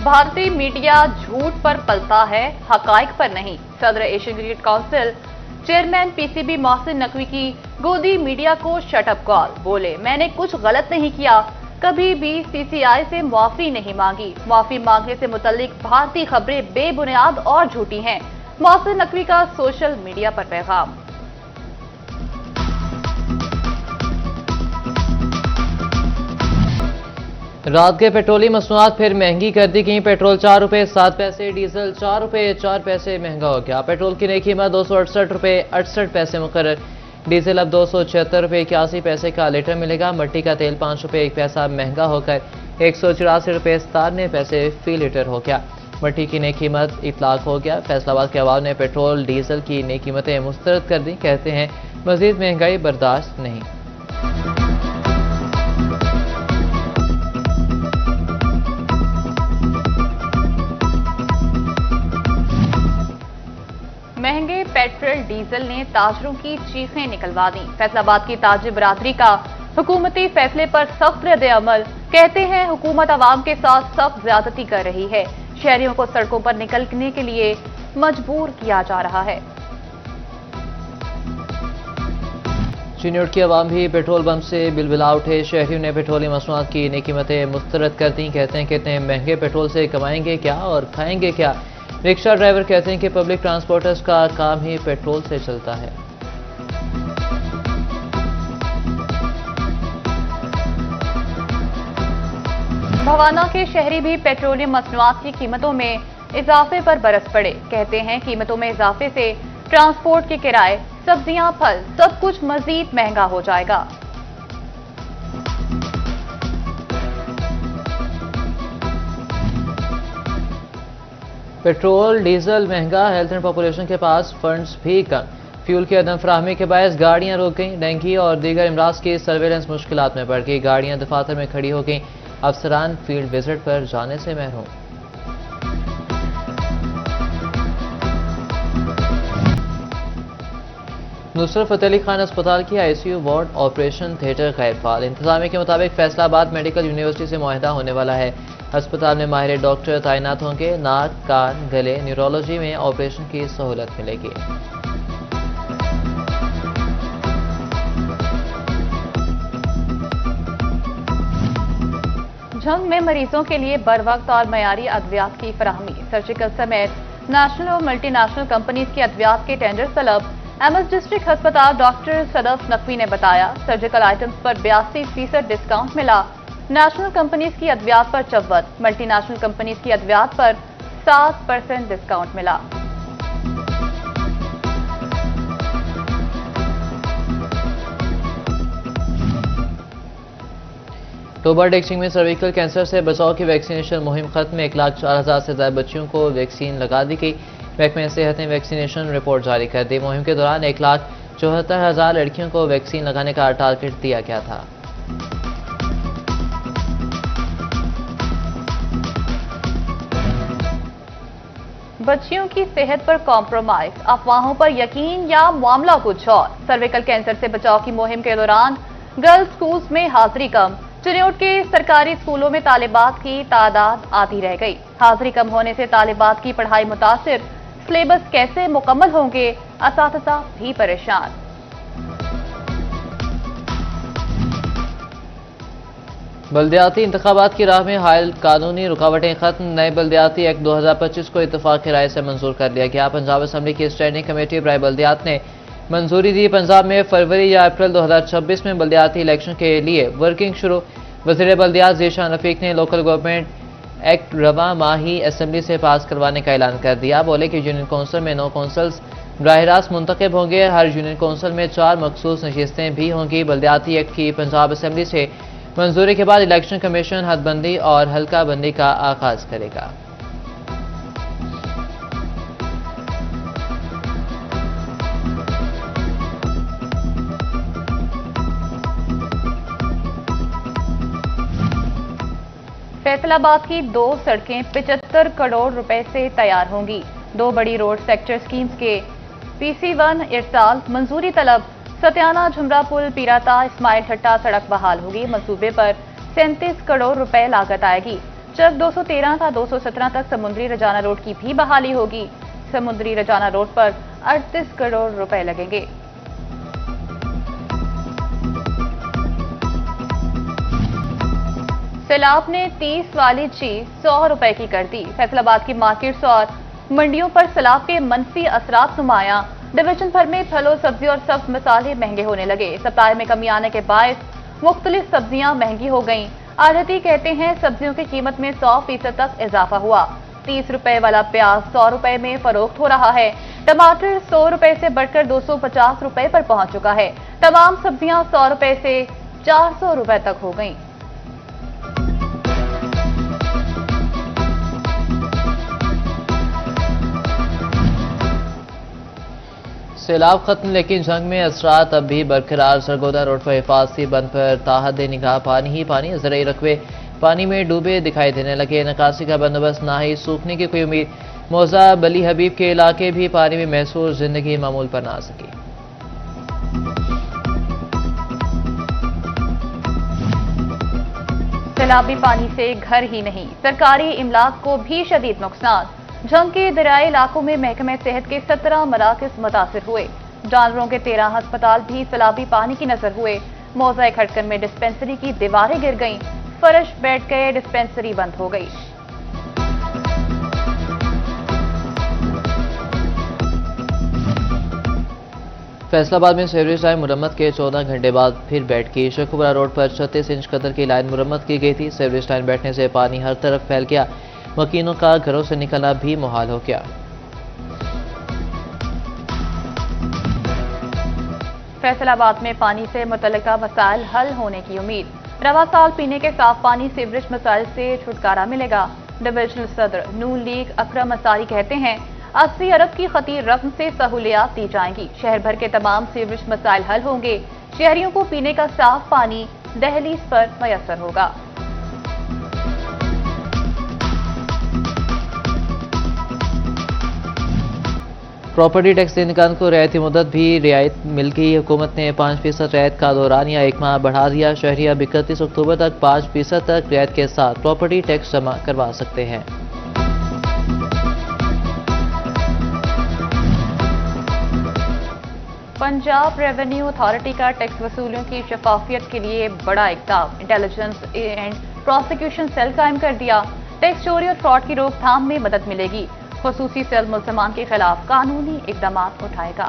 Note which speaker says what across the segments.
Speaker 1: भारतीय मीडिया झूठ पर पलता है, हकाइक पर नहीं। सदर Asian cricket council chairman PCB Mohsin Naqvi की गोदी मीडिया को शटअप कॉल। बोले, मैंने कुछ गलत नहीं किया, कभी भी सीसीआई से माफी नहीं मांगी। माफी मांगने से मुतल्लिक भारतीय खबरें बेबुनियाद और झूठी हैं। मोहसिन नकवी का सोशल मीडिया पर पैगाम।
Speaker 2: रात के पेट्रोलियम मसनूआत फिर महंगी कर दी गई। पेट्रोल 4 रुपये 7 पैसे, डीजल 4 रुपये 4 पैसे महंगा हो गया। पेट्रोल की नई कीमत 268 रुपये 68 पैसे मुकर्रर। डीजल अब 276 रुपये 81 पैसे का लीटर मिलेगा। मट्टी का तेल 5 रुपये 1 पैसा महंगा होकर 184 रुपये 97 पैसे फी लीटर हो गया। मट्टी की नई कीमत इतलाक हो गया। फैसलाबाद के अवाम ने पेट्रोल डीजल की नई कीमतें मुस्तरद कर दी। कहते हैं मजीद महंगाई बर्दाश्त नहीं।
Speaker 1: महंगे पेट्रोल डीजल ने ताजरों की चीखें निकलवा दी। फैसलाबाद की ताजिर बरादरी का हुकूमती फैसले पर सख्त रद्द-ए-अमल। कहते हैं हुकूमत आवाम के साथ सख्त ज्यादती कर रही है। शहरियों को सड़कों पर निकलने के लिए मजबूर किया जा रहा है।
Speaker 2: चिन्योट की आवाम भी पेट्रोल बम से बिलबिला उठे। शहरियों ने पेट्रोलियम मसनूआत की नई कीमतें मुस्तरद कर दी। कहते हैं महंगे पेट्रोल से कमाएंगे क्या और खाएंगे क्या। रिक्शा ड्राइवर कहते हैं कि पब्लिक ट्रांसपोर्टर्स का काम ही पेट्रोल से चलता है।
Speaker 1: भवाना के शहरी भी पेट्रोलियम मसनूआत की कीमतों में इजाफे पर बरस पड़े। कहते हैं कीमतों में इजाफे से ट्रांसपोर्ट के किराए, सब्जियां, फल सब कुछ मजीद महंगा हो जाएगा।
Speaker 2: पेट्रोल डीजल महंगा, हेल्थ एंड पॉपुलेशन के पास फंड्स भी कम। फ्यूल की अदम फराहमी के बायस गाड़ियां रुक गईं। डेंगू और दीगर इमराज की सर्वेलेंस मुश्किलात में बढ़ गई। गाड़ियां दफातर में खड़ी हो गईं। अफसरान फील्ड विजिट पर जाने से महरूम। नुसरत फतेह अली खान अस्पताल की आईसीयू वार्ड ऑपरेशन थिएटर गैर फाल। इंतजामिया के मुताबिक फैसलाबाद मेडिकल यूनिवर्सिटी से मुआहिदा होने वाला है। अस्पताल में माहिर डॉक्टर तैनात होंगे। नाक, कान, गले, न्यूरोलॉजी में ऑपरेशन की सहूलत मिलेगी।
Speaker 1: जंग में मरीजों के लिए बरवक्त और मयारी अद्वियात की फराहमी। सर्जिकल समेत नेशनल और मल्टीनेशनल कंपनीज की अद्वियात के टेंडर तलब। एमएस डिस्ट्रिक्ट अस्पताल डॉक्टर सदफ नकवी ने बताया, सर्जिकल आइटम्स पर 82% डिस्काउंट मिला। नेशनल कंपनीज की अद्वियात पर 54, मल्टीनेशनल कंपनीज की अद्वियात पर 7% डिस्काउंट मिला।
Speaker 2: अक्टूबर डिस्ट्रिक्ट में सर्विकल कैंसर से बचाव की वैक्सीनेशन मुहिम खत्म। 1,04,000 से ज्यादा बच्चियों को वैक्सीन लगा दी गई। महकमे सेहत ने वैक्सीनेशन रिपोर्ट जारी कर दी। मुहिम के दौरान 1,74,000 लड़कियों को वैक्सीन लगाने का टारगेट दिया गया था।
Speaker 1: बच्चियों की सेहत पर कॉम्प्रोमाइज, अफवाहों पर यकीन या मामला कुछ और। सर्विकल कैंसर से बचाव की मुहिम के दौरान गर्ल्स स्कूल्स में हाजिरी कम। चिन्योट के सरकारी स्कूलों में तालिबात की तादाद आधी रह गई। हाजिरी कम होने से तालिबात की पढ़ाई मुतासिर। सिलेबस कैसे मुकम्मल होंगे, असातिज़ा भी परेशान।
Speaker 2: बल्दियाती इंतखाबात की राह में हायल कानूनी रुकावटें खत्म। नए बल्दियाती एक्ट 2025 को इत्तेफाक राय से मंजूर कर लिया गया। पंजाब असम्बली की स्टैंडिंग कमेटी बराए बल्दियात ने मंजूरी दी। पंजाब में फरवरी या अप्रैल 2026 में बल्दियाती इलेक्शन के लिए वर्किंग शुरू। वज़ीर बल्दियात ज़ीशान रफीक ने लोकल गवर्नमेंट एक्ट रवा माह ही असम्बली से पास करवाने का ऐलान कर दिया। बोले कि यूनियन कौंसिल में 9 कौंसल्स बराह रास्त मुंतखब होंगे। हर यूनियन कौंसिल में 4 मखसूस नशिस्तें भी होंगी। बल्दियाती एक्ट की पंजाब असम्बली से मंजूरी के बाद इलेक्शन कमीशन हदबंदी और हल्का बंदी का आगाज करेगा।
Speaker 1: फैसलाबाद की 2 सड़कें 75 करोड़ रुपए से तैयार होंगी। 2 बड़ी रोड सेक्टर स्कीम्स के PC1 इरसाल मंजूरी तलब। सत्याना झुमरा पुल पीराता इस्माइल ठट्टा सड़क बहाल होगी। मंसूबे पर 37 करोड़ रुपए लागत आएगी। चक 213 का 217 तक समुद्री रजाना रोड की भी बहाली होगी। समुद्री रजाना रोड पर 38 करोड़ रुपए लगेंगे। सैलाब ने 30 वाली चीज 100 रुपए की कर दी। फैसलाबाद की मार्केट्स और मंडियों पर सैलाब के मनफी असरात नुमाया। डिवीजन भर में फलों, सब्जी और सब्ज मसाले महंगे होने लगे। सप्लाई में कमी आने के बायस मुख्तलिफ सब्जियां महंगी हो गईं। आढ़ती कहते हैं सब्जियों की कीमत में 100% तक इजाफा हुआ। 30 रुपए वाला प्याज 100 रुपए में फरोख्त हो रहा है। टमाटर 100 रुपए से बढ़कर 250 रुपए पर पहुंच चुका है। तमाम सब्जियां 100 रुपए से 400 रुपए तक हो गईं।
Speaker 2: सैलाब खत्म, लेकिन जंग में असरात अब भी बरकरार। सरगोदा रोड पर हिफाजती बंद पर ताहद निगाह पानी ही पानी। ज़राई रकबे पानी में डूबे दिखाई देने लगे। निकासी का बंदोबस्त ना ही, सूखने की कोई उम्मीद। मौजा बली हबीब के इलाके भी पानी में महसूर, जिंदगी मामूल पर ना आ सकी।
Speaker 1: सैलाबी पानी से घर ही नहीं, सरकारी इमलाक को भी शदीद नुकसान। जंग के दरियाई इलाकों में महकमे सेहत के 17 मराकज मुतासिर हुए। जानवरों के 13 अस्पताल भी सैलाबी पानी की नजर हुए। मौजा खटकन में डिस्पेंसरी की दीवारें गिर गईं, फर्श बैठ गए, डिस्पेंसरी बंद हो गई।
Speaker 2: फैसलाबाद में सीवरेज लाइन मुरम्मत के 14 घंटे बाद फिर बैठ गई। शेखुपुरा रोड पर 36 इंच कदर की लाइन मुरम्मत की गई थी। सीवरेज लाइन बैठने से पानी हर तरफ फैल गया। मकीनों का घरों से निकलना भी मुहाल हो गया।
Speaker 1: फैसलाबाद में पानी से मुतल्लिका मसाइल हल होने की उम्मीद। रवा साल पीने के साफ पानी सीवरेज मसाइल से छुटकारा मिलेगा। डिविजनल सदर नून लीग अकरम अंसारी कहते हैं 80 अरब की खतीर रकम से सहूलियात दी जाएंगी। शहर भर के तमाम सीवरेज मसाइल हल होंगे। शहरियों को पीने का साफ पानी दहलीज पर मयसर होगा।
Speaker 2: प्रॉपर्टी टैक्स देने को रियायती मुद्दत भी रियायत मिल गई। हुकूमत ने 5% रियायत का दौरान या 1 माह बढ़ा दिया। शहरी अब 31 अक्टूबर तक 5% तक रियायत के साथ प्रॉपर्टी टैक्स जमा करवा सकते हैं।
Speaker 1: पंजाब रेवेन्यू अथॉरिटी का टैक्स वसूलियों की शफाफियत के लिए बड़ा इक़दाम। इंटेलिजेंस एंड प्रोसिक्यूशन सेल कायम कर दिया। टैक्स चोरी और फ्रॉड की रोकथाम में मदद मिलेगी। खुसूसी सेल मुल्ज़मान के खिलाफ कानूनी इक़दाम उठाएगा।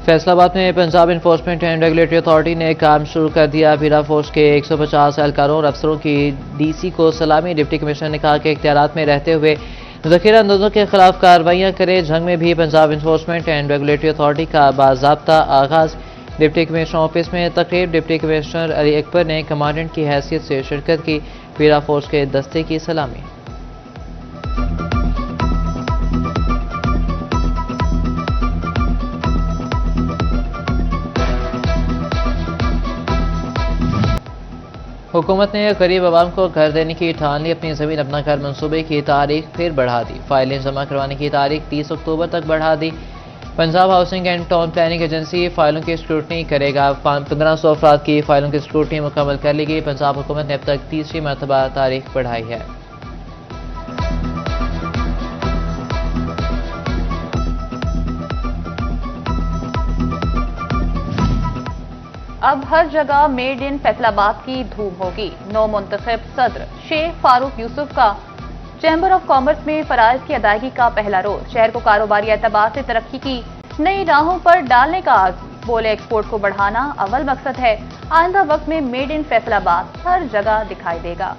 Speaker 2: फैसलाबाद में Punjab enforcement and regulatory authority ने काम शुरू कर दिया। पीरा फोर्स के 150 एहलकारों और अफसरों की DC को सलामी। डिप्टी कमिश्नर ने कहा कि इख्तियारात में रहते हुए ज़ख़ीरा अंदाज़ों के खिलाफ कार्रवाइयाँ करें। जंग में भी Punjab enforcement and regulatory authority का बाज़ाब्ता आगाज़। डिप्टी कमिश्नर ऑफिस में तकरीब। डिप्टी कमिश्नर अली अकबर ने कमांडेंट की हैसियत से शिरकत की। पीरा फोर्स के दस्ते की सलामी। हुकूमत ने गरीब आवाम को घर देने की ठान ली। अपनी ज़मीन अपना घर मनसूबे की तारीख फिर बढ़ा दी। फाइलें जमा करवाने की तारीख 30 अक्टूबर तक बढ़ा दी। Punjab housing and town planning agency फाइलों की स्क्रूटनी करेगा। 1500 अफराद की फाइलों की स्क्रूटनी मुकम्मल कर ली गई। पंजाब हुकूमत ने अब तक तीसरी मरतबा तारीख बढ़ाई है।
Speaker 1: अब हर जगह मेड इन फैसलाबाद की धूम होगी। नौ मुंतखब सदर शेख फारूक यूसुफ का चैम्बर ऑफ कॉमर्स में फराइज की अदायगी का पहला रोज। शहर को कारोबारी एतबार से तरक्की की नई राहों पर डालने का आज़म। बोले एक्सपोर्ट को बढ़ाना अव्वल मकसद है। आइंदा वक्त में मेड इन फैसलाबाद हर जगह दिखाई देगा।